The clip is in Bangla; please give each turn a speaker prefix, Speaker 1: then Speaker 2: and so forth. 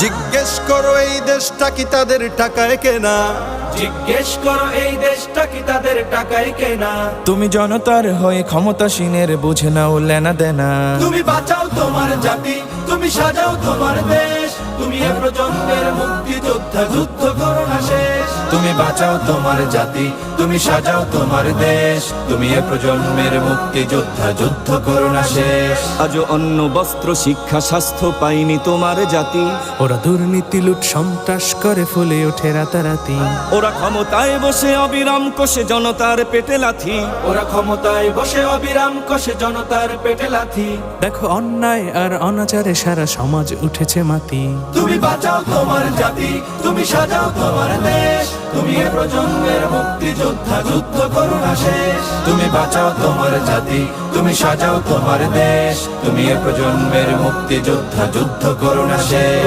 Speaker 1: জিজ্ঞেস করো এই দেশটা কি তাদের টাকায় কেনা,
Speaker 2: জিজ্ঞেস করো এই দেশটা কি তাদের টাকায় কেনা।
Speaker 3: তুমি জনতার হয়ে ক্ষমতাসীনের বুঝে নাও লেনা দেনা।
Speaker 2: তুমি বাঁচাও তোমার জাতি, তুমি সাজাও তোমার দেশ, তুমি এ প্রজন্মের মুক্তিযোদ্ধা, যুদ্ধ করো না শেষ। তুমি বাঁচাও তোমার জাতি, তুমি সাজাও তোমার দেশ, তুমি এ প্রজন্মের মুক্তিযোদ্ধা, যুদ্ধ করো না শেষ।
Speaker 4: আজও অন্ন বস্ত্র শিক্ষা স্বাস্থ্য পাইনি তোমার জাতি।
Speaker 5: ওরা দুর্নীতি লুট সন্ত্রাস করে ফুলে ওঠে রাতারাতি।
Speaker 4: ওরা ক্ষমতায় বসে অবিরাম কষে জনতার পেটে লাথি।
Speaker 2: ওরা ক্ষমতায় বসে অবিরাম কষে জনতার পেটে লাথি।
Speaker 5: দেখো অন্যায় আর অনাচারে সারা সমাজ উঠেছে মাতি।
Speaker 2: তুমি বাঁচাও তোমার জাতি, তুমি সাজাও তোমার দেশ, তুমি এ প্রজন্মের মুক্তিযোদ্ধা, যুদ্ধ করো না শেষ। তুমি বাঁচাও তোমার জাতি, তুমি সাজাও তোমার দেশ, তুমি এ প্রজন্মের মুক্তিযোদ্ধা, যুদ্ধ করো না শেষ।